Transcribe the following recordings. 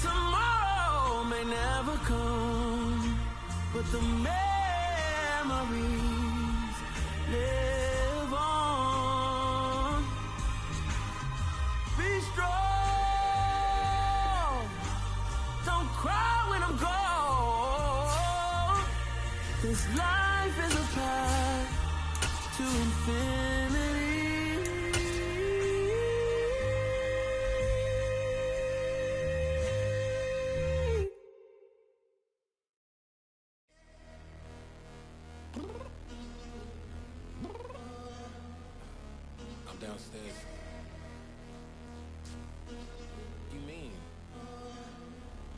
Tomorrow may never come, but the memories live on. Be strong, don't cry when I'm gone. This life is a path to infinity. I'm downstairs. You mean?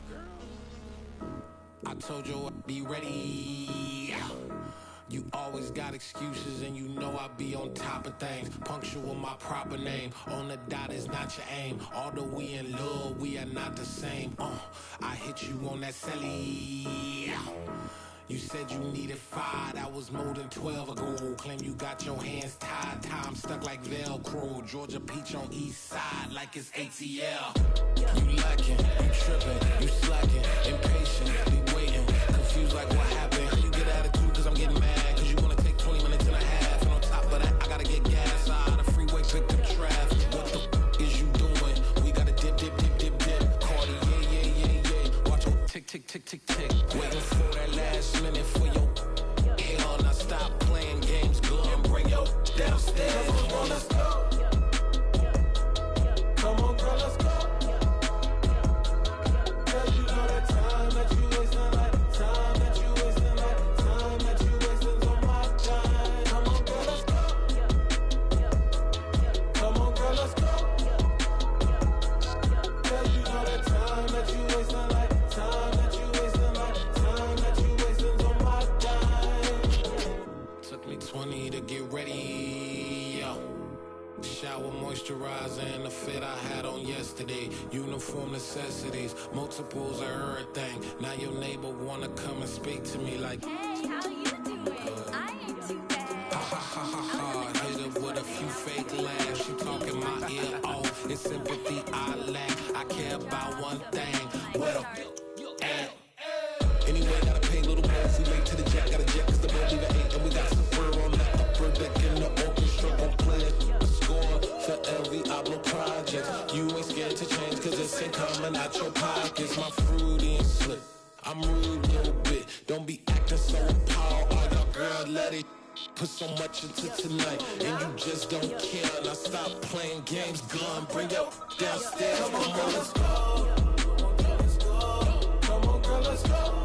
Girl, I told you I'd be ready. You always got excuses and you know I be on top of things. Punctual my proper name. On the dot is not your aim. Although we in love, we are not the same. I hit you on that celly. You said you needed 5, that was more than 12 ago. Claim you got your hands tied, time stuck like Velcro. Georgia Peach on east side like it's ATL. You lacking, you tripping, you slacking, impatient, be waiting, confused like what happened. You get attitude cause I'm getting mad, cause you wanna take 20 minutes and a half. And on top of that, I gotta get gas out of the freeway, pick up traffic. What the is you doing? We gotta dip, dip, dip, dip, dip. Cardi, yeah. Watch your tick, tick, tick, tick, tick. Waiting for that last minute for your hell. Now stop playing games, go and bring your downstairs. Come on, let's go. Come on, girl, let's go. Cause you know that time that you wasting, like time that you wasting, like time that you wasting on my time. Come on, girl, let's go. Come on, girl, let's go. Cause you know that time that you wasting, like time that you wasting, like time that you wasting on my time. Took me 20 to get ready, yo. Shower, moisturizer, and the fit I had on yesterday. Uniform necessities, multiples of everything. Now your neighbor wanna come and speak to me like, hey, how you doing? I ain't too bad. Ha ha ha ha ha. Hit her with a few fake laughs. She talking my ear off. It's sympathy I lack. I care about one thing. What a at. Anyway, gotta pay a little more. We late to the jet, got a jet cause the boat leave at 8. And we got some fur on the upper deck in the orchestra. Gon' play a score for every Ablo project. You ain't scared to change cause this ain't coming out your pockets. My fruity and slip, I'm rude a little bit. Don't be acting so appalled. All y'all girl, let it put so much into tonight. And you just don't care. Now stop playing games, gun, bring your downstairs. Come on, girl, let's go. Come on, girl, let's go.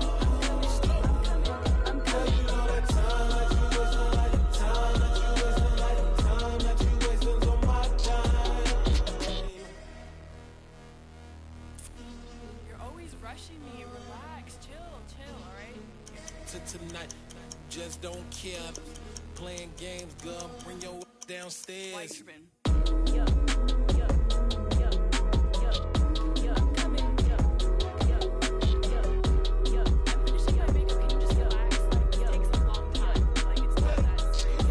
Rushing me, relax, chill, alright? Tonight, just don't care. Playing games, girl, bring your downstairs. Why you been? I'm coming. I'm finishing my makeup. Can you just relax? Like, it takes a long time. Like, it's not that serious.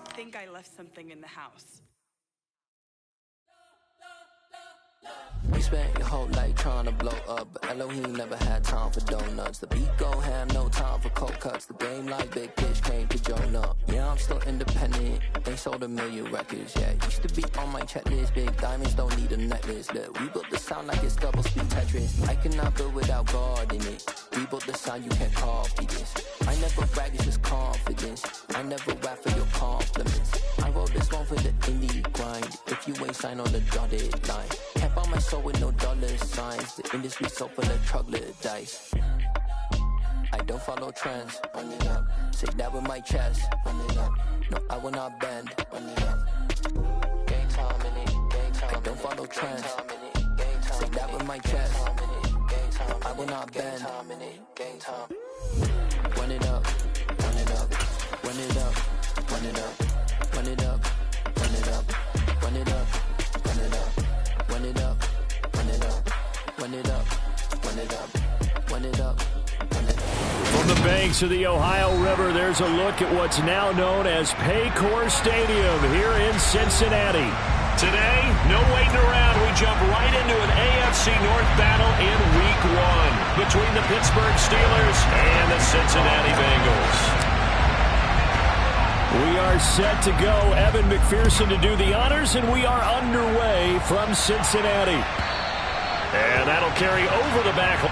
I think I left something in the house. We spent your whole life trying to blow up, but Elohim never had time for donuts. The beat go ham, no time for cold cuts. The game like Big Fish came to join up. Yeah, I'm still independent, ain't sold a million records yet. Used to be on my checklist, big diamonds don't need a necklace. Look, we built the sound like it's double speed Tetris. I cannot build without God in it. We built the sound, you can't copy this. I never brag, it's just confidence. I never rap for your compliments. I wrote this one for the indie grind. If you ain't signed on the dotted line, can't buy my soul with no dollar signs. The industry so full of troglodytes. I don't follow trends. Run it up. Say that with my chest. Run it up. No, I will not bend. Run it up. Gang time in it. Gang time. I don't follow trends. Say that with my chest. I will not bend. Gang time. Run it up. Run it up. Run it up. Run it up. Run it up. Run it up. Run it up. Run it up. Run it up. Run it up. Run it banks of the Ohio River, there's a look at what's now known as Paycor Stadium here in Cincinnati. Today, no waiting around. We jump right into an AFC North battle in Week 1 between the Pittsburgh Steelers and the Cincinnati Bengals. We are set to go. Evan McPherson to do the honors, and we are underway from Cincinnati. And that'll carry over the back.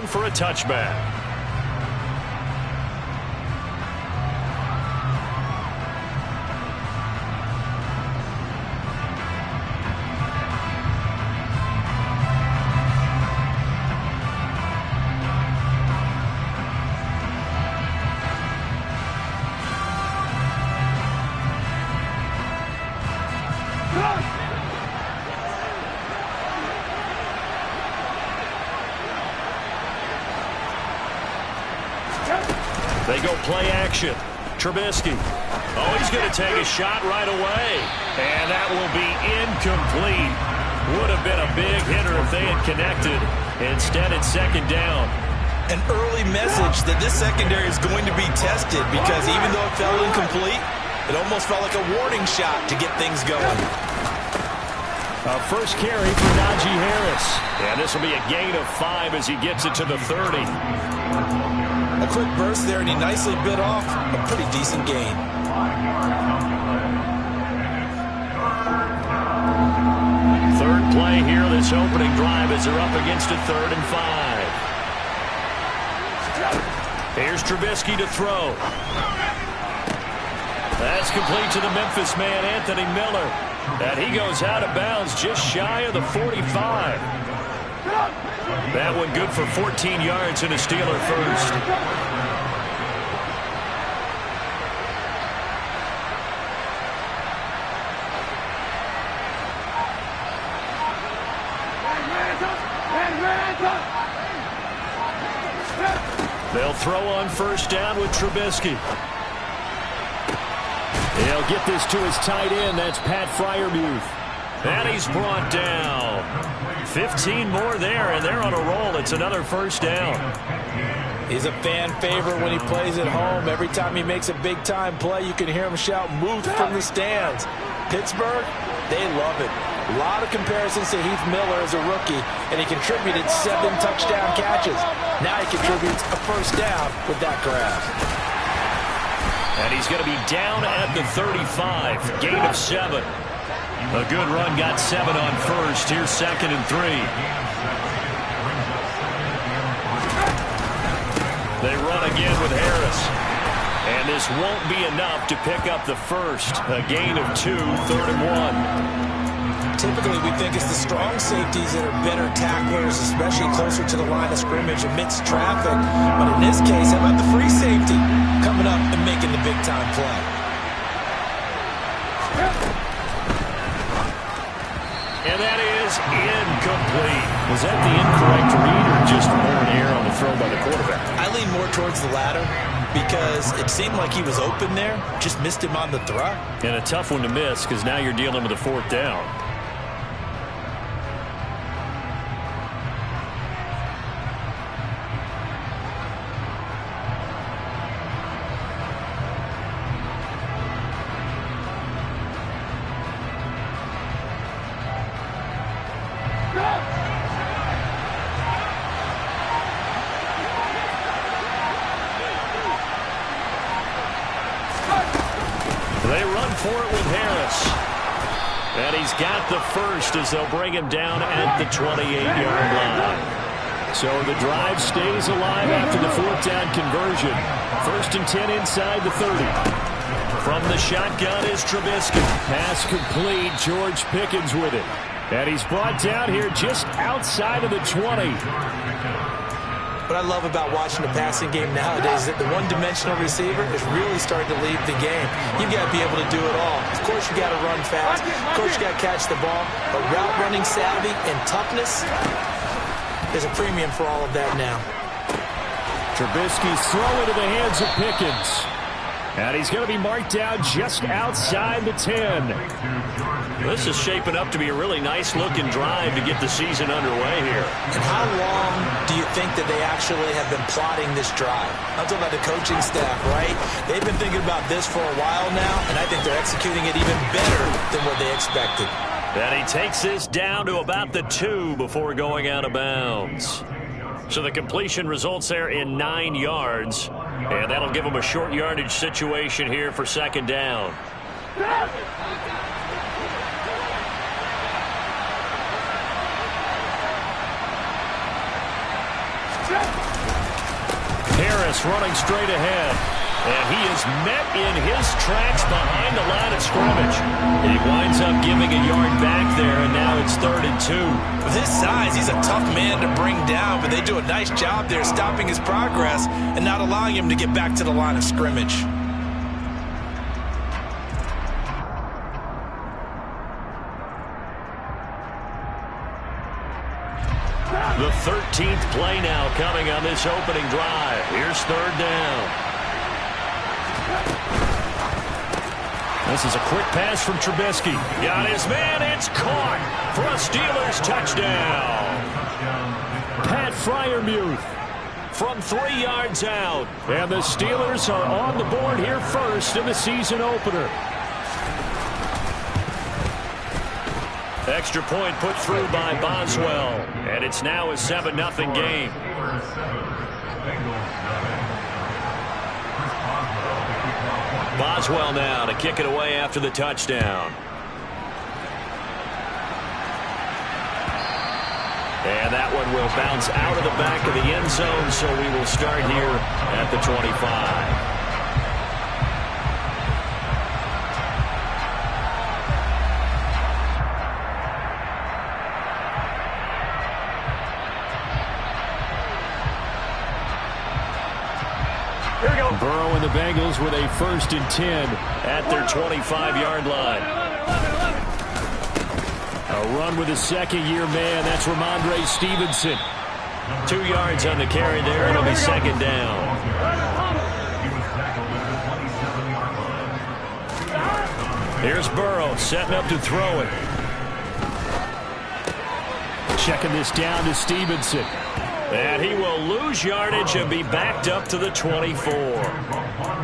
For a touchback. They go play action. Trubisky. Oh, he's going to take a shot right away. And that will be incomplete. Would have been a big hitter if they had connected. Instead, it's second down. An early message that this secondary is going to be tested because even though it fell incomplete, it almost felt like a warning shot to get things going. A first carry for Najee Harris. And this will be a gain of 5 as he gets it to the 30. A quick burst there, and he nicely bit off a pretty decent gain. Third play here, this opening drive as they're up against a 3rd and 5. Here's Trubisky to throw. That's complete to the Memphis man, Anthony Miller. And he goes out of bounds just shy of the 45. That one good for 14 yards and a Steeler first. They'll throw on first down with Trubisky. He'll get this to his tight end. That's Pat Freiermuth. And he's brought down. 15 more there, and they're on a roll. It's another first down. He's a fan favorite when he plays at home. Every time he makes a big-time play, you can hear him shout, "Muth," from the stands. Pittsburgh, they love it. A lot of comparisons to Heath Miller as a rookie, and he contributed 7 touchdown catches. Now he contributes a first down with that grab. And he's going to be down at the 35. Gain of 7. A good run, got 7 on first. Here's 2nd and 3. They run again with Harris. And this won't be enough to pick up the first. A gain of 2, 3rd and 1. Typically, we think it's the strong safeties that are better tacklers, especially closer to the line of scrimmage amidst traffic. But in this case, how about the free safety coming up and making the big-time play? And that is incomplete. Was that the incorrect read or just more in air on the throw by the quarterback? I lean more towards the latter because it seemed like he was open there, just missed him on the throw. And a tough one to miss because now you're dealing with a 4th down. for it with Harris. And he's got the first as they'll bring him down at the 28-yard line. So the drive stays alive after the fourth down conversion. 1st and 10 inside the 30. From the shotgun is Trubisky. Pass complete. George Pickens with it. And he's brought down here just outside of the 20. What I love about watching the passing game nowadays is that the one-dimensional receiver is really starting to lead the game. You've got to be able to do it all. Of course, you got to run fast. Of course, you got to catch the ball. But route running savvy and toughness, there's a premium for all of that now. Trubisky's throw into the hands of Pickens. And he's going to be marked down just outside the 10. This is shaping up to be a really nice-looking drive to get the season underway here. And how long do you think that they actually have been plotting this drive? I'm talking about the coaching staff, right? They've been thinking about this for a while now, and I think they're executing it even better than what they expected. And he takes this down to about the 2 before going out of bounds. So the completion results there in 9 yards. And that'll give him a short yardage situation here for 2nd down. Harris running straight ahead. And he is met in his tracks behind the line of scrimmage. And he winds up giving a yard back there, and now it's 3rd and 2. With his size, he's a tough man to bring down, but they do a nice job there stopping his progress and not allowing him to get back to the line of scrimmage. The 13th play now coming on this opening drive. Here's 3rd down. This is a quick pass from Trubisky. Got his man. It's caught for a Steelers touchdown. Pat Freiermuth from 3 yards out. And the Steelers are on the board here first in the season opener. Extra point put through by Boswell. And it's now a 7-0 game. Boswell now to kick it away after the touchdown. And that one will bounce out of the back of the end zone, so we will start here at the 25. Burrow and the Bengals with a 1st and 10 at their 25-yard line. A run with a second-year man. That's Ramondre Stevenson. 2 yards on the carry there. It'll be 2nd down. Here's Burrow setting up to throw it. Checking this down to Stevenson. And he will lose yardage and be backed up to the 24.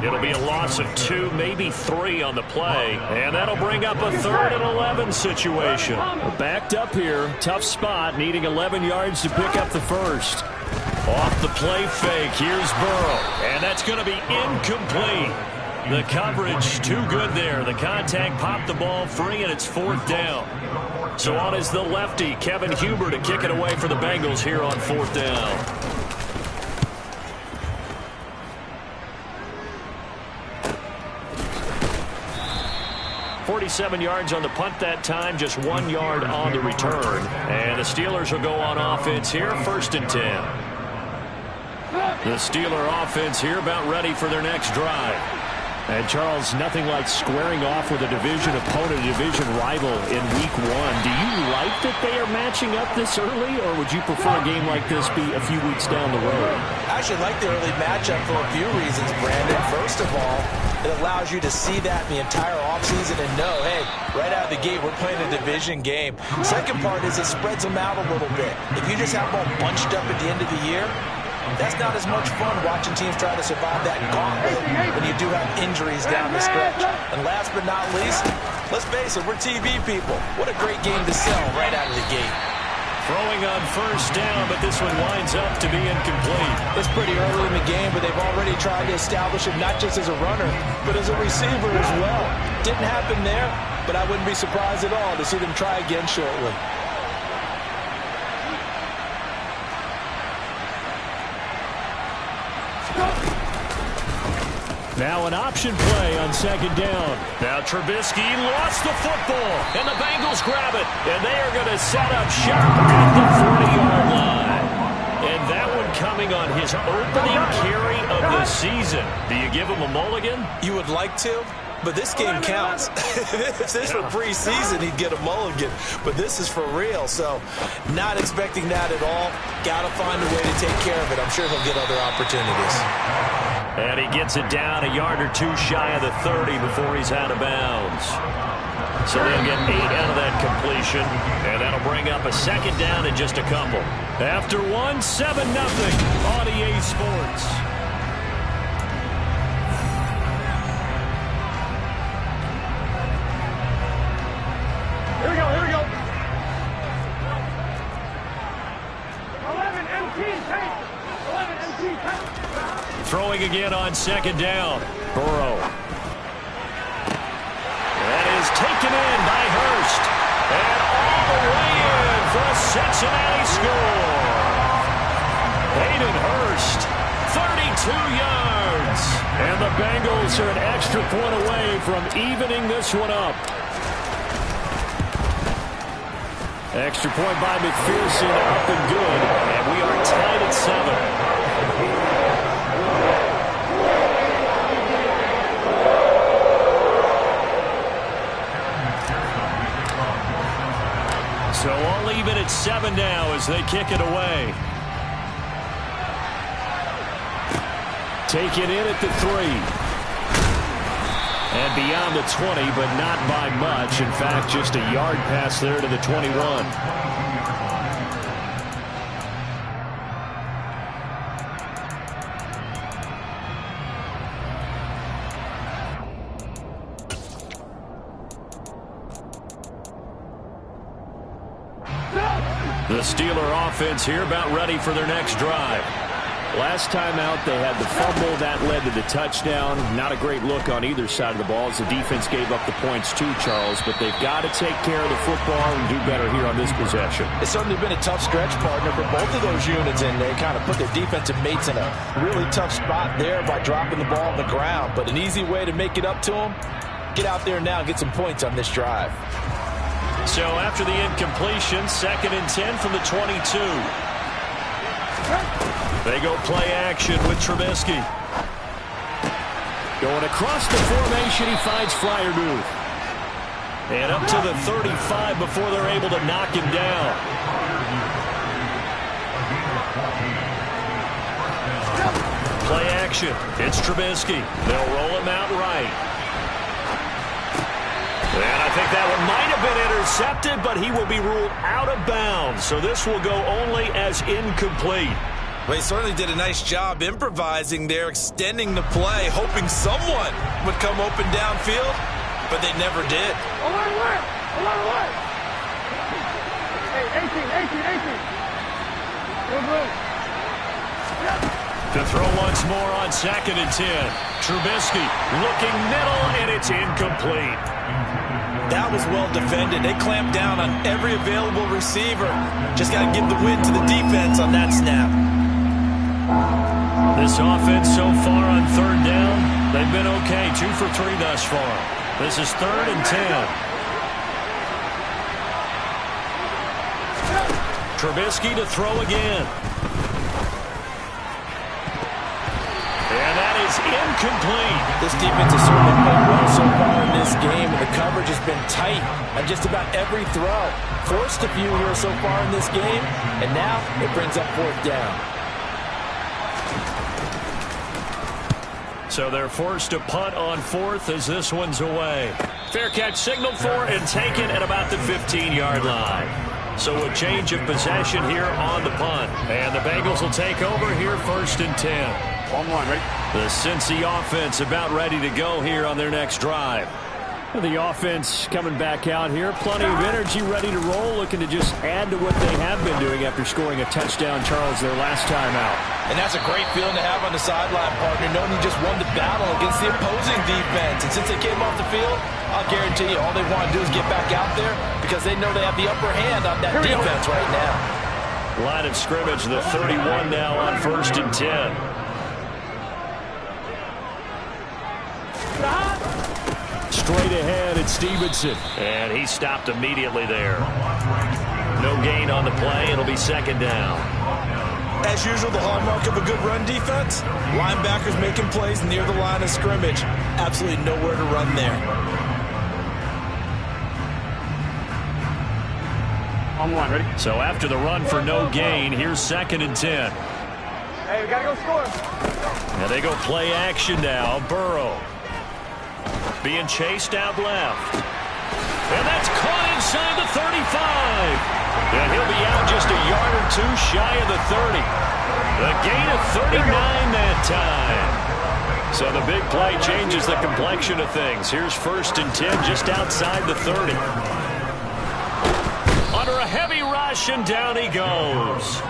It'll be a loss of 2, maybe 3 on the play. And that'll bring up a 3rd and 11 situation. Backed up here. Tough spot. Needing 11 yards to pick up the first. Off the play fake. Here's Burrow. And that's going to be incomplete. The coverage too good there. The contact popped the ball free, and it's 4th down. So on is the lefty, Kevin Huber, to kick it away for the Bengals here on 4th down. "47 yards on the punt that time, just 1 yard on the return. And the Steelers will go on offense here, 1st and 10. The Steeler offense here about ready for their next drive. And, Charles, nothing like squaring off with a division opponent, a division rival in Week 1. Do you like that they are matching up this early, or would you prefer a game like this be a few weeks down the road? I actually like the early matchup for a few reasons, Brandon. First of all, it allows you to see that in the entire offseason and know, hey, right out of the gate, we're playing a division game. Second part is it spreads them out a little bit. If you just have them all bunched up at the end of the year, that's not as much fun watching teams try to survive that gauntlet when you do have injuries down the stretch. And last but not least, let's face it, we're TV people. What a great game to sell right out of the gate. Throwing on first down, but this one winds up to be incomplete. It's pretty early in the game, but they've already tried to establish him not just as a runner, but as a receiver as well. Didn't happen there, but I wouldn't be surprised at all to see them try again shortly. Now an option play on second down. Now Trubisky lost the football, and the Bengals grab it, and they are going to set up shop at the 40-yard line. And that one coming on his opening carry of the season. Do you give him a mulligan? You would like to, but this game counts. If this were preseason, he'd get a mulligan, but this is for real, so not expecting that at all. Got to find a way to take care of it. I'm sure he'll get other opportunities. And he gets it down a yard or two shy of the 30 before he's out of bounds. So they'll get 8 out of that completion, and that'll bring up a second down in just a couple. After one, 7-0 on EA Sports. Here we go. 11 MT take. 11 MT take. Throwing again on second down. Burrow. That is taken in by Hurst. And all the way in for a Cincinnati score. Hayden Hurst, 32 yards. And the Bengals are an extra point away from evening this one up. Extra point by McPherson, up and good. And we are tied at 7. So all even at 7 now as they kick it away. Taken in at the 3. And beyond the 20, but not by much. In fact, just a yard pass there to the 21. The Steeler offense here about ready for their next drive. Last time out, they had the fumble. That led to the touchdown. Not a great look on either side of the ball as the defense gave up the points too, Charles. But they've got to take care of the football and do better here on this possession. It's certainly been a tough stretch, partner, for both of those units, and they kind of put their defensive mates in a really tough spot there by dropping the ball on the ground. But an easy way to make it up to them, get out there now and get some points on this drive. So after the incompletion, 2nd and 10 from the 22. They go play action with Trubisky. Going across the formation, he finds Freiermuth. And up to the 35 before they're able to knock him down. Play action. It's Trubisky. They'll roll him out right. And I think that one might have been intercepted, but he will be ruled out of bounds. So this will go only as incomplete. Well, he certainly did a nice job improvising there, extending the play, hoping someone would come open downfield, but they never did. A lot of work. Hey, 18. Good move. To throw once more on 2nd and 10. Trubisky looking middle, and it's incomplete. That was well defended. They clamped down on every available receiver. Just got to give the win to the defense on that snap. This offense so far on 3rd down, they've been okay. 2 for 3 thus far. This is 3rd and 10. Trubisky to throw again. And that is incomplete. This defense has certainly played well so far in this game, and the coverage has been tight on just about every throw. Forced a few here so far in this game, and now it brings up 4th down. So they're forced to punt on 4th as this one's away. Fair catch signaled for and taken at about the 15-yard line. So a change of possession here on the punt. And the Bengals will take over here 1st and 10. Long one, ready? The Cincy offense about ready to go here on their next drive. The offense coming back out here. Plenty of energy, ready to roll, looking to just add to what they have been doing after scoring a touchdown, Charles, their last time out. And that's a great feeling to have on the sideline, partner, knowing you just won the battle against the opposing defense. And since they came off the field, I'll guarantee you all they want to do is get back out there because they know they have the upper hand on that defense right now. Line of scrimmage, the 31 now on 1st and 10. Straight ahead, it's Stevenson. And he stopped immediately there. No gain on the play. It'll be 2nd down. As usual, the hallmark of a good run defense, linebackers making plays near the line of scrimmage. Absolutely nowhere to run there. On one, ready? So after the run for no gain, here's 2nd and 10. Hey, we gotta go score. And they go play action now. Burrow being chased out left. And that's caught inside the 35. And he'll be out just a yard or two shy of the 30. The gain of 39 that time. So the big play changes the complexion of things. Here's 1st and 10 just outside the 30. Under a heavy rush, and down he goes.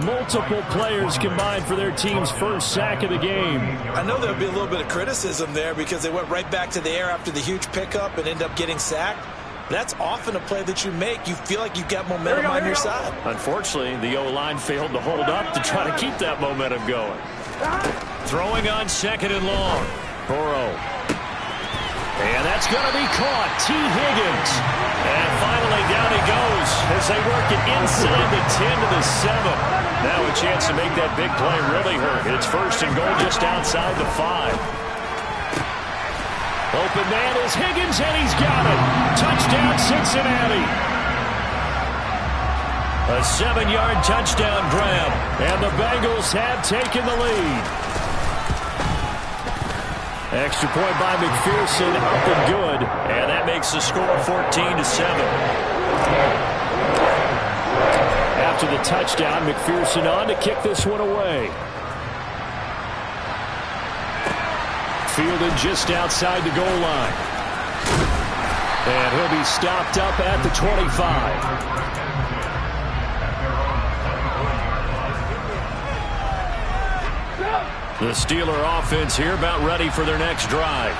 Multiple players combined for their team's first sack of the game. I know there'll be a little bit of criticism there because they went right back to the air after the huge pickup and ended up getting sacked. That's often a play that you make. You feel like you've got momentum on your side. Unfortunately, the O-line failed to hold up to try to keep that momentum going. Throwing on 2nd and long. Burrow. And that's going to be caught. T. Higgins. And finally down he goes as they work it inside the 10 to the 7. Now a chance to make that big play really hurt. It's 1st and goal just outside the 5. Open man is Higgins, and he's got it. Touchdown, Cincinnati. A 7-yard touchdown grab, and the Bengals have taken the lead. Extra point by McPherson, up and good, and that makes the score 14 to 7. After the touchdown, McPherson on to kick this one away. Fielded just outside the goal line. And he'll be stopped up at the 25. The Steeler offense here about ready for their next drive.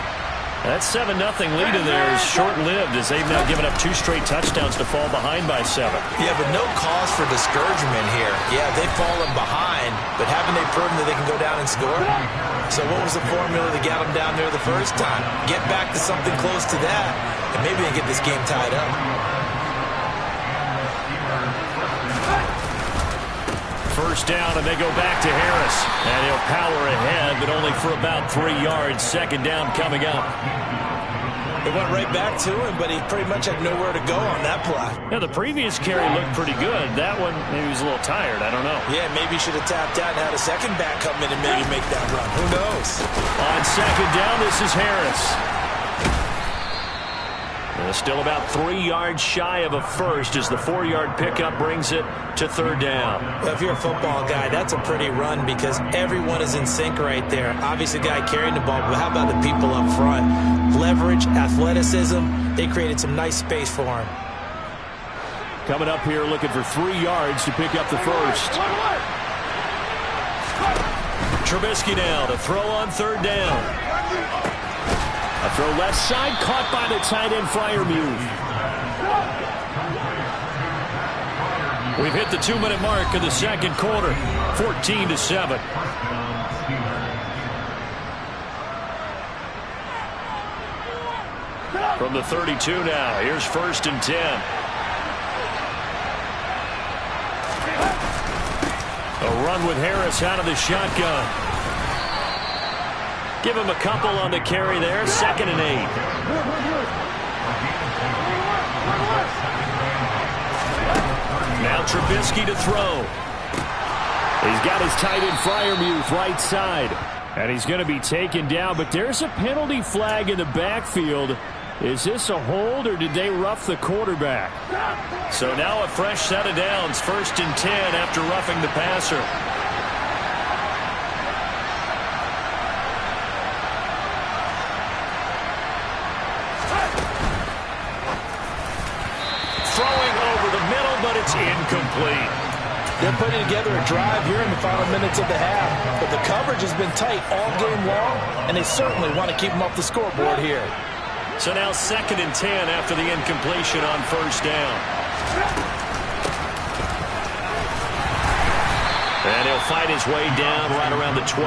That 7-0 lead in there is short-lived as they've now given up 2 straight touchdowns to fall behind by 7. Yeah, but no cause for discouragement here. Yeah, they've fallen behind, but haven't they proven that they can go down and score? So what was the formula to get them down there the first time? Get back to something close to that, and maybe they get this game tied up. First down, and they go back to Harris. And he'll power ahead, but only for about 3 yards. 2nd down coming up. It went right back to him, but he pretty much had nowhere to go on that play. Yeah, the previous carry looked pretty good. That one, maybe he was a little tired. I don't know. Yeah, maybe he should have tapped out and had a second back come in and maybe make that run. Who knows? On 2nd down, this is Harris. Still about 3 yards shy of a first as the 4-yard pickup brings it to 3rd down. Well, if you're a football guy, that's a pretty run because everyone is in sync right there. Obviously, the guy carrying the ball, but how about the people up front? Leverage, athleticism, they created some nice space for him. Coming up here looking for 3 yards to pick up the first. Trubisky now to throw on 3rd down. A throw left side, caught by the tight end, Freiermuth. We've hit the 2-minute mark of the 2nd quarter, 14 to 7. From the 32 now, here's 1st and 10. A run with Harris out of the shotgun. Give him a couple on the carry there. 2nd and 8. Now Trubisky to throw. He's got his tight end Freiermuth right side. And he's going to be taken down. But there's a penalty flag in the backfield. Is this a hold or did they rough the quarterback? So now a fresh set of downs. 1st and 10 after roughing the passer. incomplete. They're putting together a drive here in the final minutes of the half, but the coverage has been tight all game long, and they certainly want to keep them off the scoreboard here. So now 2nd and 10 after the incompletion on first down. And he'll fight his way down right around the 12.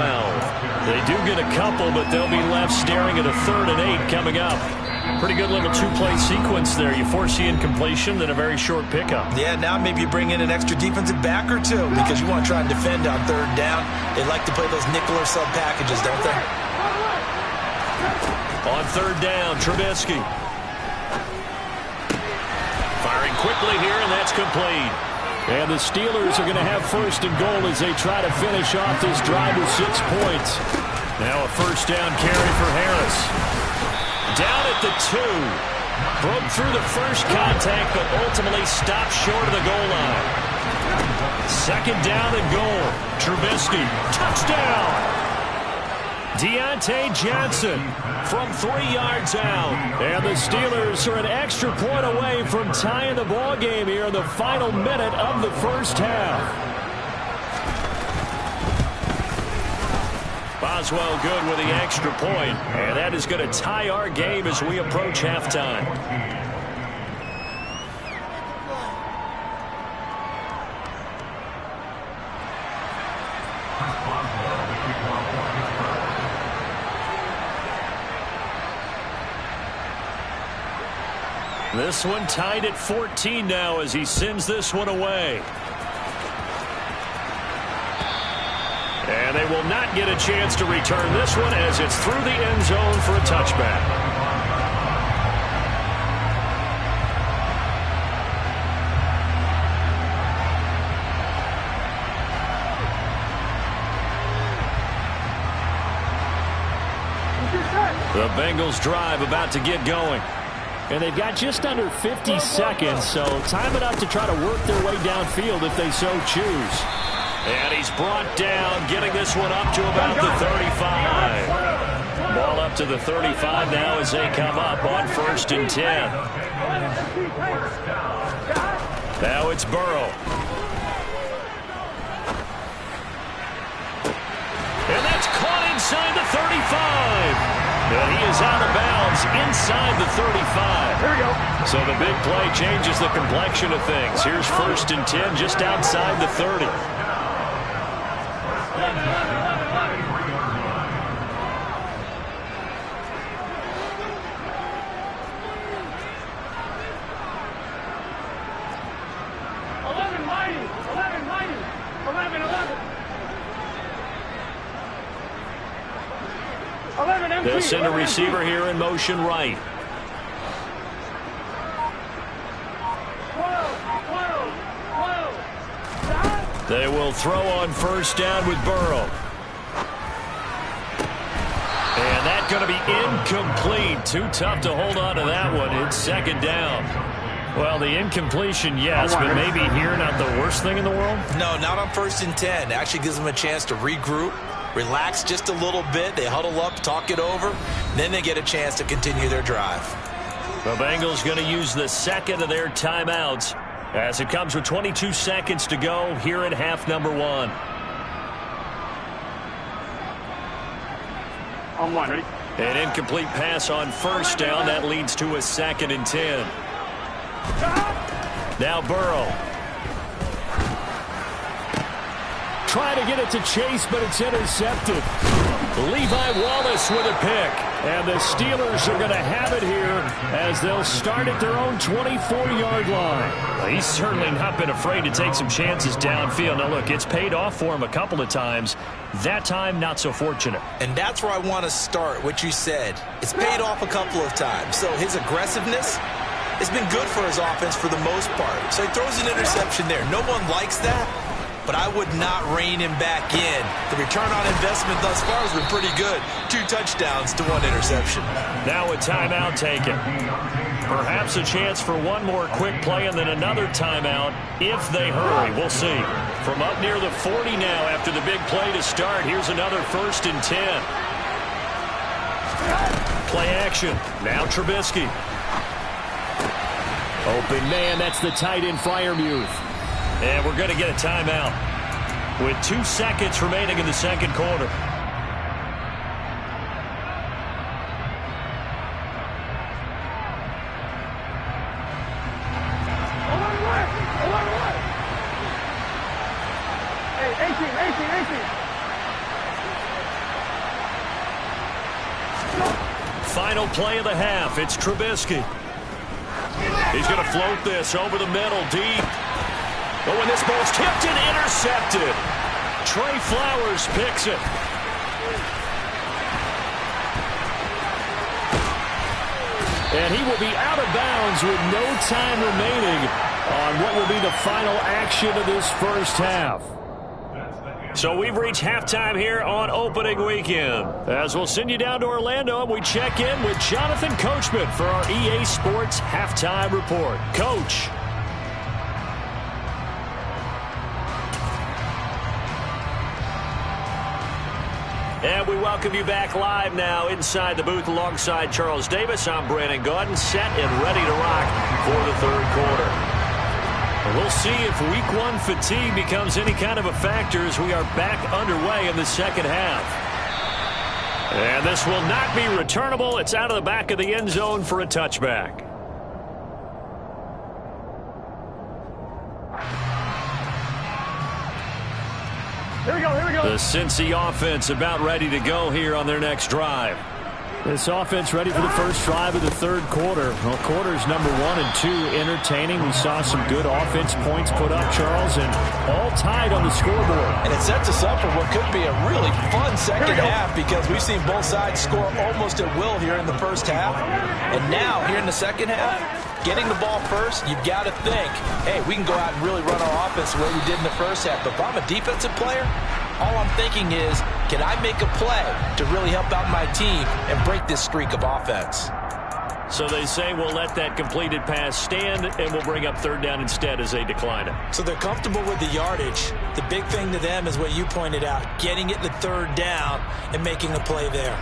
They do get a couple, but they'll be left staring at a 3rd and 8 coming up. Pretty good little 2-play sequence there. You force the incompletion, then a very short pickup. Yeah, now maybe you bring in an extra defensive back or two because you want to try and defend on 3rd down. They like to play those nickel or sub packages, don't they? On 3rd down, Trubisky. Firing quickly here, and that's complete. And the Steelers are going to have 1st and goal as they try to finish off this drive with 6 points. Now a 1st down carry for Harris. Down at the 2. Broke through the first contact, but ultimately stopped short of the goal line. 2nd down and goal. Trubisky, touchdown! Deontay Johnson from 3 yards out. And the Steelers are an extra point away from tying the ball game here in the final minute of the first half. Boswell good with the extra point, and that is going to tie our game as we approach halftime. This one tied at 14 now as he sends this one away. And they will not get a chance to return this one as it's through the end zone for a touchback. The Bengals drive about to get going. And they've got just under 50 seconds, so time enough to try to work their way downfield if they so choose. And he's brought down, getting this one up to about the 35. Ball up to the 35 now as they come up on 1st and 10. Now it's Burrow. And that's caught inside the 35. And he is out of bounds inside the 35. Here we go. So the big play changes the complexion of things. Here's 1st and 10 just outside the 30. They'll send a receiver here in motion right. They will throw on 1st down with Burrow. And that's going to be incomplete. Too tough to hold on to that one. It's 2nd down. Well, the incompletion, yes, but maybe here not the worst thing in the world? No, not on 1st and 10. It actually gives them a chance to regroup, relax just a little bit. They huddle up, talk it over. Then they get a chance to continue their drive. The Bengals going to use the 2nd of their timeouts as it comes with 22 seconds to go here in half number 1. On 1, ready? An incomplete pass on 1st down. That leads to a 2nd and 10. Now Burrow. Try to get it to Chase, but it's intercepted. Levi Wallace with a pick. And the Steelers are going to have it here as they'll start at their own 24-yard line. Well, he's certainly not been afraid to take some chances downfield. Now, look, it's paid off for him a couple of times. That time, not so fortunate. And that's where I want to start, what you said. It's paid off a couple of times. So his aggressiveness has been good for his offense for the most part. So he throws an interception there. No one likes that, but I would not rein him back in. The return on investment thus far has been pretty good. 2 touchdowns to 1 interception. Now a timeout taken. Perhaps a chance for one more quick play and then another timeout if they hurry. We'll see. From up near the 40 now after the big play to start, here's another 1st and 10. Play action. Now Trubisky. Open man, that's the tight end Freiermuth. And we're going to get a timeout with 2 seconds remaining in the second quarter. Final play of the half. It's Trubisky. He's going to float this over the middle, deep. Oh, and this ball's tipped and intercepted. Trey Flowers picks it. And he will be out of bounds with no time remaining on what will be the final action of this first half. So we've reached halftime here on opening weekend. As we'll send you down to Orlando, and we check in with Jonathan Coachman for our EA Sports Halftime Report. Coach. And we welcome you back live now inside the booth alongside Charles Davis. I'm Brandon Gaudin, set and ready to rock for the third quarter. We'll see if week one fatigue becomes any kind of a factor as we are back underway in the second half. And this will not be returnable. It's out of the back of the end zone for a touchback. Here we go. The Cincy offense about ready to go here on their next drive. This offense ready for the first drive of the third quarter. Well, quarters number 1 and 2 entertaining. We saw some good offense points put up, Charles, and all tied on the scoreboard. And it sets us up for what could be a really fun second half because we've seen both sides score almost at will here in the first half. And now, here in the second half, getting the ball first, you've got to think, hey, we can go out and really run our offense the way we did in the first half. But if I'm a defensive player, all I'm thinking is, can I make a play to really help out my team and break this streak of offense? So they say we'll let that completed pass stand, and we'll bring up third down instead as they decline it. So they're comfortable with the yardage. The big thing to them is what you pointed out, getting it to third down and making a play there.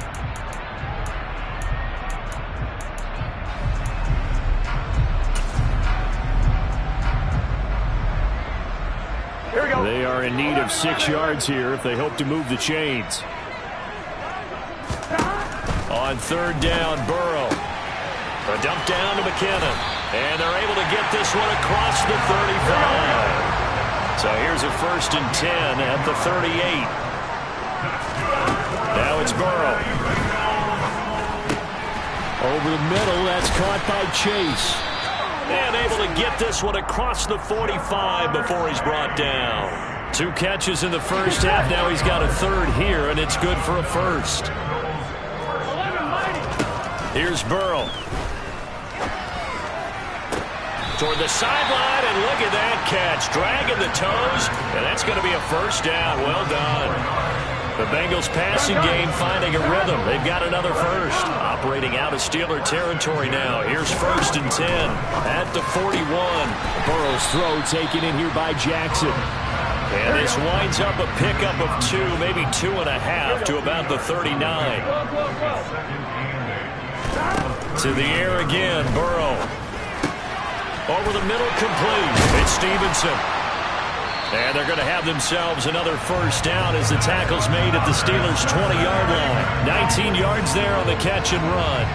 They are in need of 6 yards here if they hope to move the chains. On third down, Burrow. A dump down to McKinnon. And they're able to get this one across the 35. So here's a 1st and 10 at the 38. Now it's Burrow. Over the middle, that's caught by Chase. And able to get this one across the 45 before he's brought down. 2 catches in the first half. Now he's got a third here, and it's good for a first. Here's Burrow. Toward the sideline, and look at that catch. Dragging the toes, and that's going to be a first down. Well done. The Bengals passing game finding a rhythm. They've got another first. Operating out of Steeler territory now. Here's 1st and 10 at the 41. Burrow's throw taken in here by Jackson. And this winds up a pickup of 2, maybe 2.5 to about the 39. To the air again, Burrow. Over the middle, complete. It's Stevenson. And they're going to have themselves another first down as the tackle's made at the Steelers' 20-yard line. 19 yards there on the catch and run.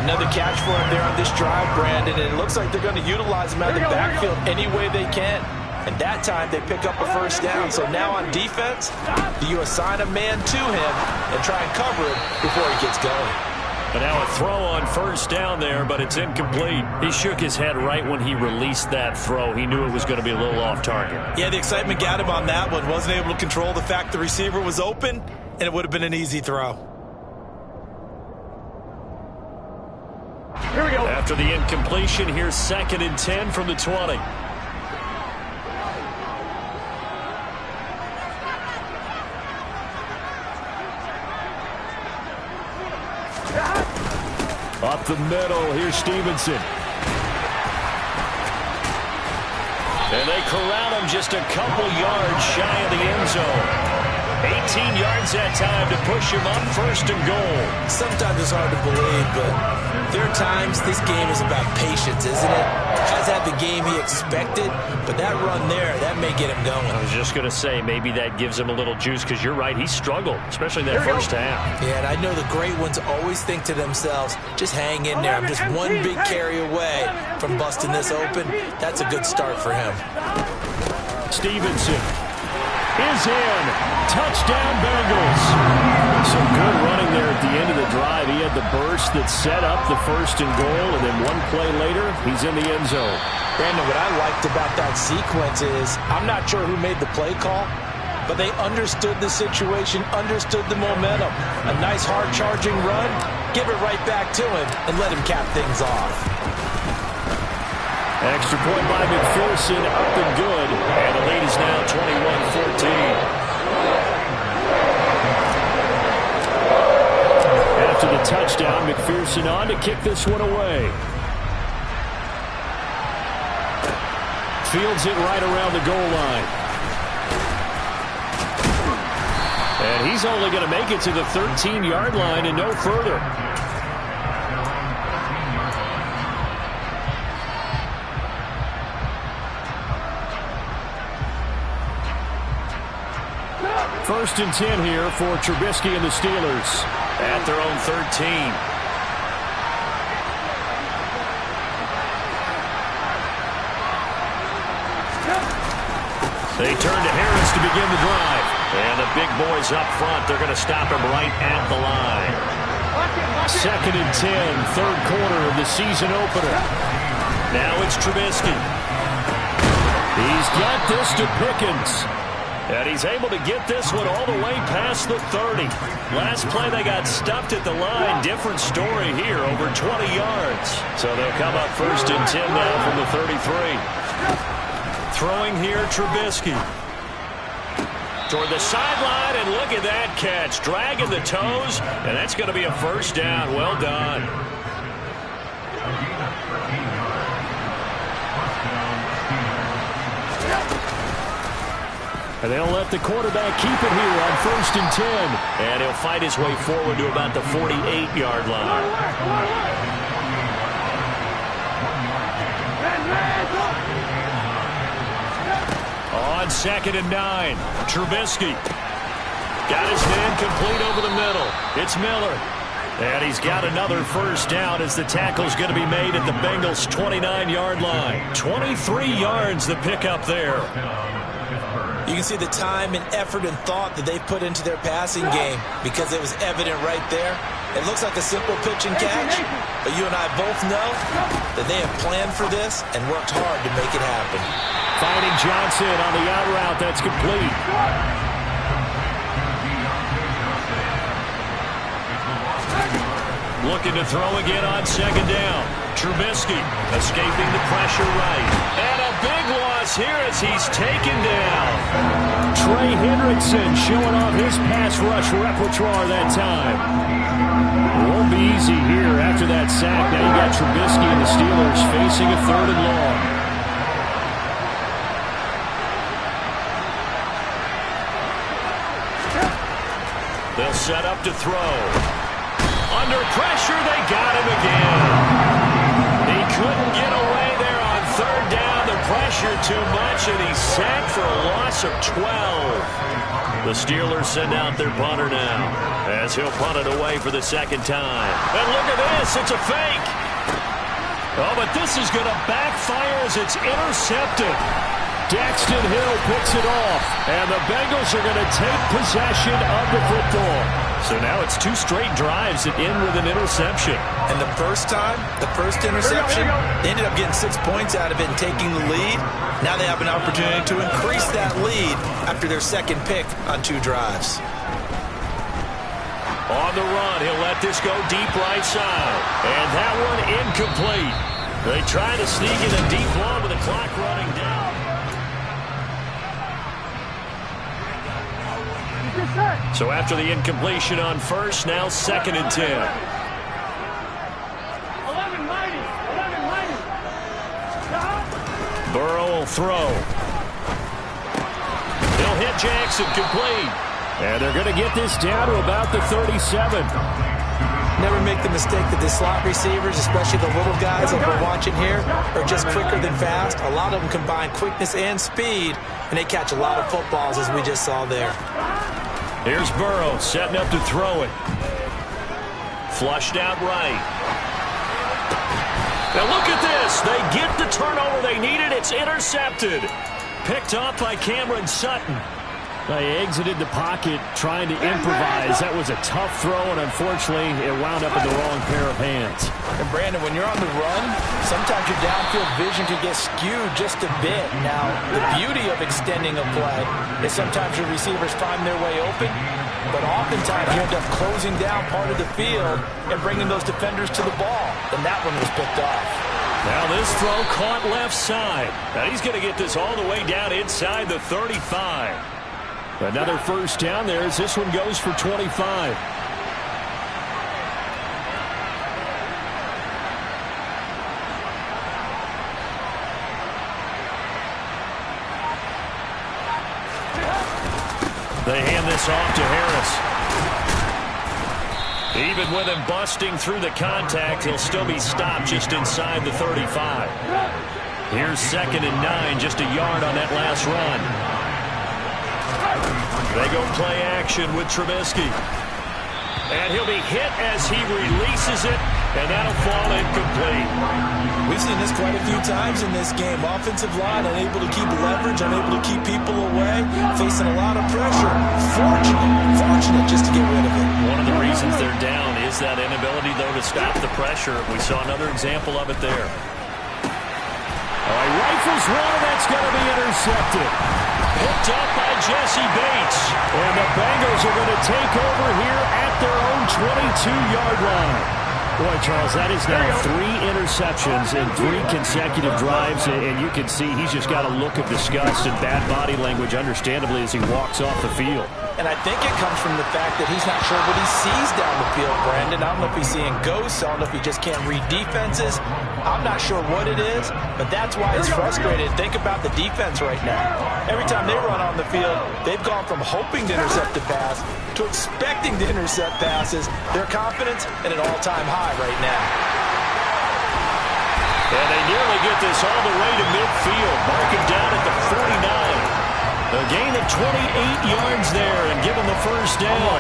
Another catch for him there on this drive, Brandon, and it looks like they're going to utilize him out of the backfield any way they can. And that time they pick up a first down. So now on defense, do you assign a man to him and try and cover it before he gets going? But now a throw on first down there, but it's incomplete. He shook his head right when he released that throw. He knew it was going to be a little off target. Yeah, the excitement got him on that one. Wasn't able to control the fact the receiver was open, and it would have been an easy throw. Here we go. After the incompletion, here's 2nd and 10 from the 20. Up the middle, here's Stevenson. And they corral him just a couple yards shy of the end zone. 18 yards that time to push him up 1st and goal. Sometimes it's hard to believe, but there are times this game is about patience, isn't it? Has had the game he expected, but that run there, that may get him going. I was just going to say, maybe that gives him a little juice, because you're right, he struggled, especially in that first half. Yeah, and I know the great ones always think to themselves, just hang in there. I'm just one big carry away from busting this open. That's a good start for him. Stevenson is in. Touchdown, Bengals. Some good running there at the end of the drive. He had the burst that set up the 1st and goal, and then one play later, he's in the end zone. Brandon, what I liked about that sequence is, I'm not sure who made the play call, but they understood the situation, understood the momentum. A nice hard-charging run, give it right back to him, and let him cap things off. Extra point by McPherson, up and good. And the lead is now 21-14. After the touchdown, McPherson on to kick this one away. Fields it right around the goal line. And he's only going to make it to the 13-yard line and no further. First and 10 here for Trubisky and the Steelers at their own 13. They turn to Harris to begin the drive. And the big boys up front, they're going to stop him right at the line. 2nd and 10, 3rd quarter of the season opener. Now it's Trubisky. He's got this to Pickens. And he's able to get this one all the way past the 30. Last play they got stuffed at the line. Different story here, over 20 yards. So they'll come up 1st and 10 now from the 33. Throwing here, Trubisky. Toward the sideline, and look at that catch. Dragging the toes, and that's going to be a 1st down. Well done. And they'll let the quarterback keep it here on 1st and 10. And he'll fight his way forward to about the 48-yard line. On 2nd and 9, Trubisky. Got his man complete over the middle. It's Miller. And he's got another 1st down as the tackle's going to be made at the Bengals' 29-yard line. 23 yards the pickup there. You can see the time and effort and thought that they put into their passing game because it was evident right there. It looks like a simple pitch and catch, but you and I both know that they have planned for this and worked hard to make it happen. Finding Johnson on the out route. That's complete. Looking to throw again on 2nd down. Trubisky escaping the pressure right. And a big loss here as he's taken down. Trey Hendrickson showing off his pass rush repertoire that time. It won't be easy here after that sack. Now you got Trubisky and the Steelers facing a 3rd and long. They'll set up to throw. Under pressure, they got him again. He couldn't get away there on 3rd down. The pressure too much, and he's sacked for a loss of 12. The Steelers send out their punter now, as he'll punt it away for the 2nd time. And look at this, it's a fake. Oh, but this is going to backfire as it's intercepted. Daxton Hill picks it off, and the Bengals are going to take possession of the football. So now it's 2 straight drives that end with an interception. And the first time, the first interception, they ended up getting 6 points out of it and taking the lead. Now they have an opportunity to increase that lead after their 2nd pick on 2 drives. On the run, he'll let this go deep right side. And that one incomplete. They try to sneak in a deep one with the clock running down. So after the incompletion on 1st, now 2nd and 10. 11 mighty. Burrow will throw. He'll hit Jackson, complete. And they're going to get this down to about the 37. Never make the mistake that the slot receivers, especially the little guys that we're watching here, are just quicker than fast. A lot of them combine quickness and speed, and they catch a lot of footballs, as we just saw there. Here's Burrow setting up to throw it. Flushed out right. Now look at this. They get the turnover they needed. It's intercepted. Picked off by Cameron Sutton. They exited the pocket trying to improvise. That was a tough throw, and unfortunately, it wound up in the wrong pair of hands. And Brandon, when you're on the run, sometimes your downfield vision can get skewed just a bit. Now, the beauty of extending a play is sometimes your receivers find their way open, but oftentimes you end up closing down part of the field and bringing those defenders to the ball, and that one was picked off. Now this throw caught left side. Now he's going to get this all the way down inside the 35. Another first down there as this one goes for 25. They hand this off to Harris. Even with him busting through the contact, he'll still be stopped just inside the 35. Here's 2nd and 9, just a yard on that last run. They go play action with Trubisky. And he'll be hit as he releases it, and that'll fall incomplete. We've seen this quite a few times in this game. Offensive line unable to keep leverage, unable to keep people away, facing a lot of pressure. Fortunate just to get rid of it. One of the reasons they're down is that inability, though, to stop the pressure. We saw another example of it there. All right, rifles one, and that's going to be intercepted. Picked up by Jesse Bates. And the Bengals are going to take over here at their own 22-yard line. Boy, Charles, that is now 3 interceptions in 3 consecutive drives, and you can see he's just got a look of disgust and bad body language, understandably, as he walks off the field. And I think it comes from the fact that he's not sure what he sees down the field, Brandon. I don't know if he's seeing ghosts. I don't know if he just can't read defenses. I'm not sure what it is, but that's why he's frustrated. Think about the defense right now. Every time they run on the field, they've gone from hoping to intercept the pass to expecting to intercept passes. Their confidence at an all-time high right now. And they nearly get this all the way to midfield. Mark him down at the 49. A gain of 28 yards there and give him the first down.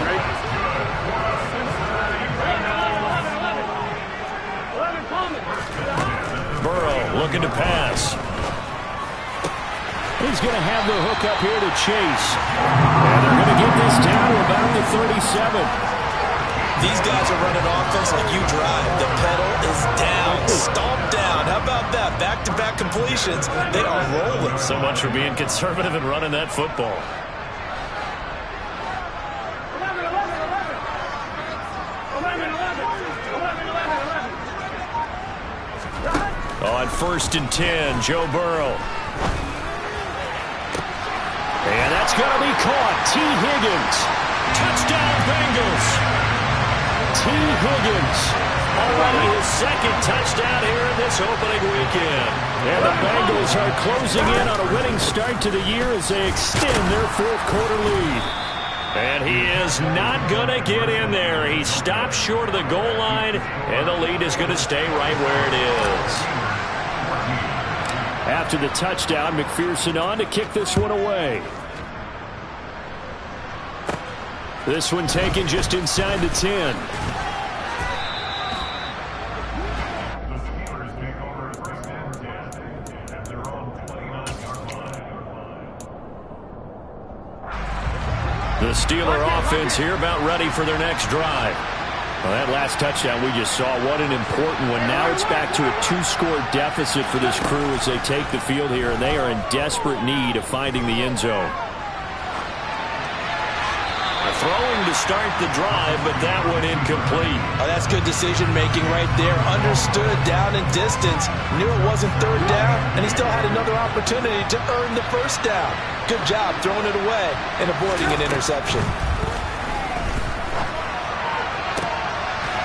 Burrow looking to pass. He's going to have the hook up here to Chase. And they're going to get this down to about the 37. These guys are running offense like you drive. The pedal is down, stomped down. How about that? Back-to-back completions. They are rolling. So much for being conservative and running that football. On 1st and 10, Joe Burrow. And that's going to be caught. T. Higgins. Touchdown, Bengals. T. Higgins, already his 2nd touchdown here in this opening weekend. And the Bengals are closing in on a winning start to the year as they extend their 4th quarter lead. And he is not going to get in there. He stops short of the goal line, and the lead is going to stay right where it is. After the touchdown, McPherson on to kick this one away. This one taken just inside the 10. The Steeler offense here about ready for their next drive. Well, that last touchdown we just saw, what an important one. Now it's back to a 2-score deficit for this crew as they take the field here, and they are in desperate need of finding the end zone. Throwing to start the drive, but that one incomplete. Oh, that's good decision-making right there. Understood down and distance. Knew it wasn't 3rd down, and he still had another opportunity to earn the 1st down. Good job throwing it away and avoiding an interception.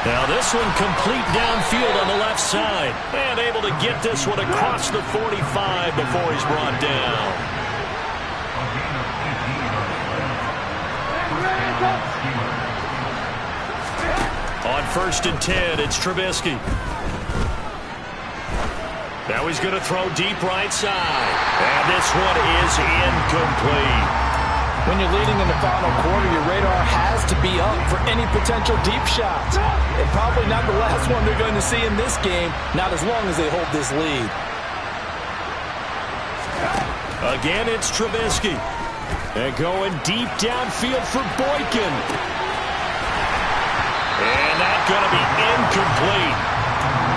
Now this one complete downfield on the left side. And able to get this one across the 45 before he's brought down. On 1st and 10, it's Trubisky. Now he's going to throw deep right side. And this one is incomplete. When you're leading in the final quarter, your radar has to be up for any potential deep shots. And probably not the last one they're going to see in this game, not as long as they hold this lead. Again, it's Trubisky. And going deep downfield for Boykin. And that's going to be incomplete.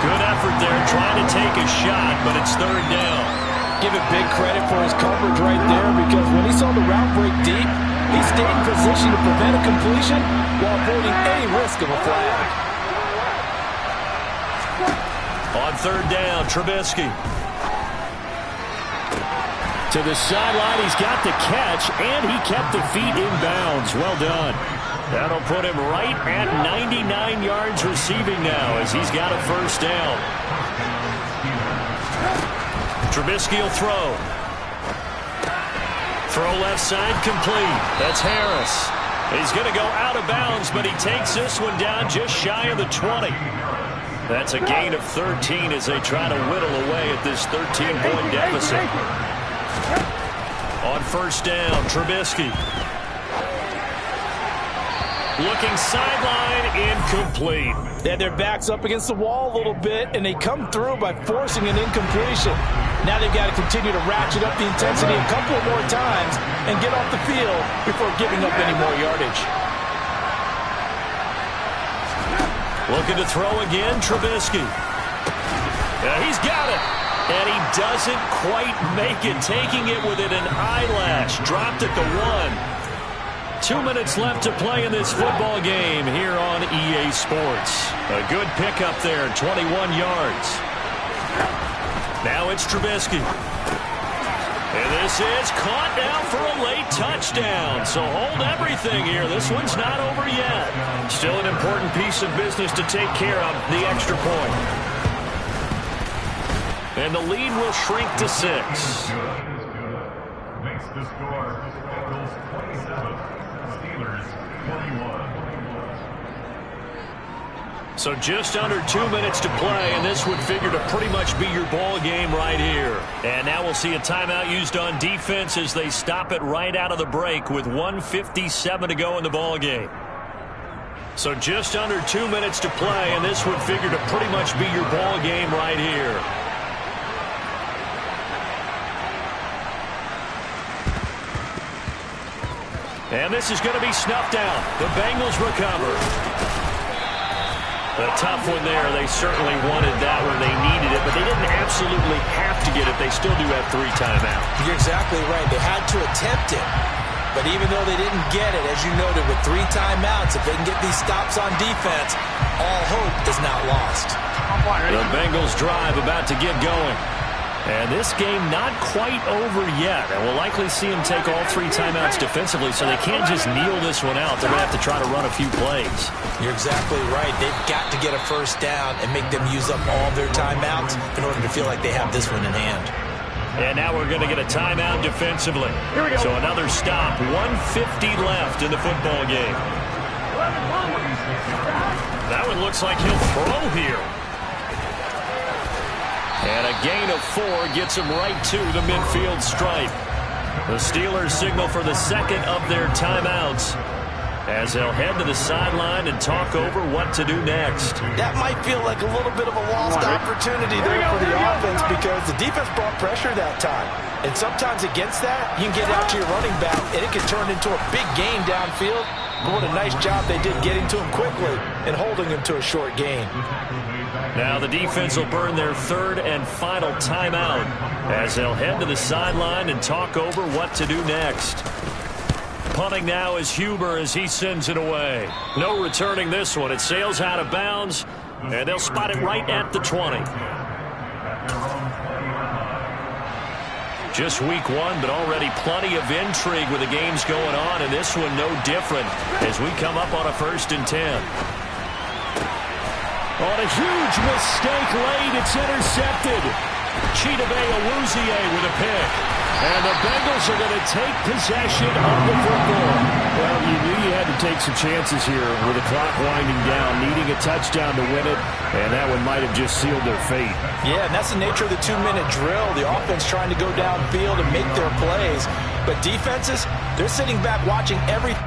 Good effort there trying to take a shot, but it's 3rd down. Give it big credit for his coverage right there, because when he saw the route break deep, he stayed in position to prevent a completion while avoiding any risk of a flag. On 3rd down, Trubisky. To the sideline, he's got the catch, and he kept the feet in bounds. Well done. That'll put him right at 99 yards receiving now as he's got a 1st down. Trubisky will throw. Throw left side complete. That's Harris. He's going to go out of bounds, but he takes this one down just shy of the 20. That's a gain of 13 as they try to whittle away at this 13-point deficit. On 1st down, Trubisky. Looking sideline, incomplete. They had their backs up against the wall a little bit, and they come through by forcing an incompletion. Now they've got to continue to ratchet up the intensity a couple of more times and get off the field before giving up any more yardage. Looking to throw again, Trubisky. He's got it. And he doesn't quite make it, taking it within an eyelash. Dropped at the 1. 2 minutes left to play in this football game here on EA Sports. A good pickup there, 21 yards. Now it's Trubisky. And this is caught down for a late touchdown. So hold everything here. This one's not over yet. Still an important piece of business to take care of, the extra point. And the lead will shrink to 6. Makes the score Bengals 27, Steelers 21. So just under 2 minutes to play, and this would figure to pretty much be your ball game right here. And now we'll see a timeout used on defense as they stop it right out of the break with 1:57 to go in the ball game. So just under 2 minutes to play, and this would figure to pretty much be your ball game right here. And this is going to be snuffed out. The Bengals recover. A tough one there. They certainly wanted that one. They needed it, but they didn't absolutely have to get it. They still do have 3 timeouts. You're exactly right. They had to attempt it. But even though they didn't get it, as you noted, with 3 timeouts, if they can get these stops on defense, all hope is not lost. The Bengals drive about to get going. And this game not quite over yet. And we'll likely see them take all 3 timeouts defensively, so they can't just kneel this one out. They're going to have to try to run a few plays. You're exactly right. They've got to get a 1st down and make them use up all their timeouts in order to feel like they have this one in hand. And now we're going to get a timeout defensively. So another stop. 1:50 left in the football game. That one looks like he'll throw here. And a gain of 4 gets him right to the midfield stripe. The Steelers signal for the second of their timeouts as they'll head to the sideline and talk over what to do next. That might feel like a little bit of a lost opportunity there for the offense, because the defense brought pressure that time. And sometimes against that, you can get out to your running back, and it can turn into a big gain downfield. But what a nice job they did getting to him quickly and holding him to a short gain. Now the defense will burn their 3rd and final timeout as they'll head to the sideline and talk over what to do next. Punting now is Huber as he sends it away. No returning this one. It sails out of bounds, and they'll spot it right at the 20. Just week 1, but already plenty of intrigue with the games going on, and this one no different as we come up on a 1st and 10. On a huge mistake late, it's intercepted. Chidobe Awuzie with a pick. And the Bengals are going to take possession of the football. Well, you knew you had to to take some chances here with the clock winding down, needing a touchdown to win it, and that one might have just sealed their fate. Yeah, and that's the nature of the 2-minute drill. The offense trying to go downfield and make their plays, but defenses, they're sitting back watching everything.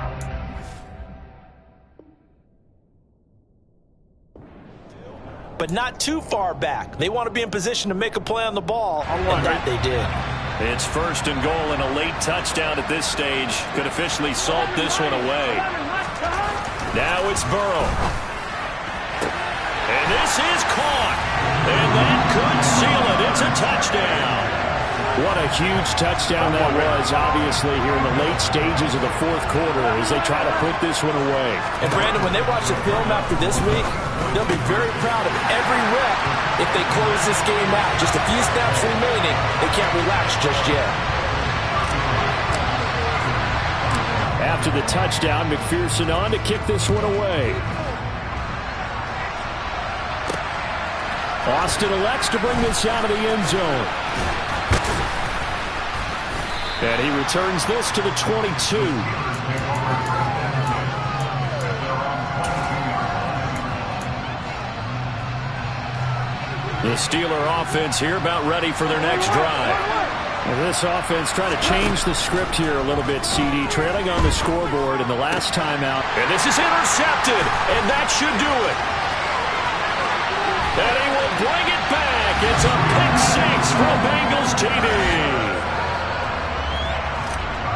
But not too far back. They want to be in position to make a play on the ball, and that they did. It's 1st and goal, and a late touchdown at this stage could officially salt this one away. Now it's Burrow. And this is caught. And that could seal it. It's a touchdown. What a huge touchdown that was, obviously, here in the late stages of the 4th quarter as they try to put this one away. And, Brandon, when they watch the film after this week, they'll be very proud of every rep if they close this game out. Just a few snaps remaining. They can't relax just yet. After the touchdown, McPherson on to kick this one away. Austin elects to bring this out of the end zone. And he returns this to the 22. The Steeler offense here about ready for their next drive. And this offense trying to change the script here a little bit, CD. Trailing on the scoreboard in the last timeout. And this is intercepted, and that should do it. And he will bring it back. It's a pick 6 from Bengals TD.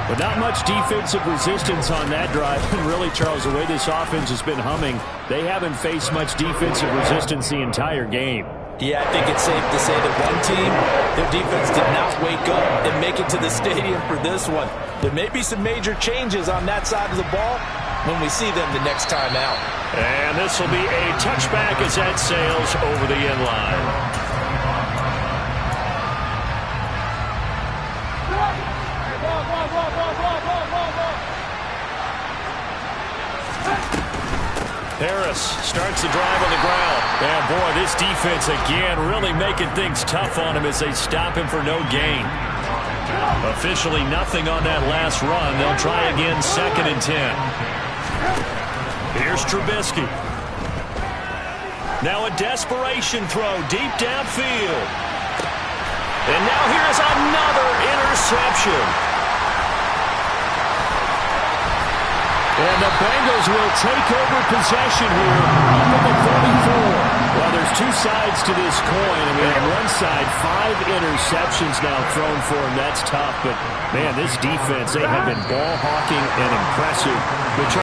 But not much defensive resistance on that drive. And really, Charles, the way this offense has been humming, they haven't faced much defensive resistance the entire game. Yeah, I think it's safe to say that one team, their defense did not wake up and make it to the stadium for this one. There may be some major changes on that side of the ball when we see them the next time out. And this will be a touchback as that sails over the end line. Harris starts the drive on the ground. And boy, this defense again really making things tough on him as they stop him for no gain. Officially nothing on that last run. They'll try again 2nd and 10. Here's Trubisky. Now a desperation throw deep downfield. And now here's another interception. And the Bengals will take over possession here up at the 44. Well, there's two sides to this coin. I mean, on one side, 5 interceptions now thrown for him. That's tough. But, man, this defense, they have been ball hawking and impressive.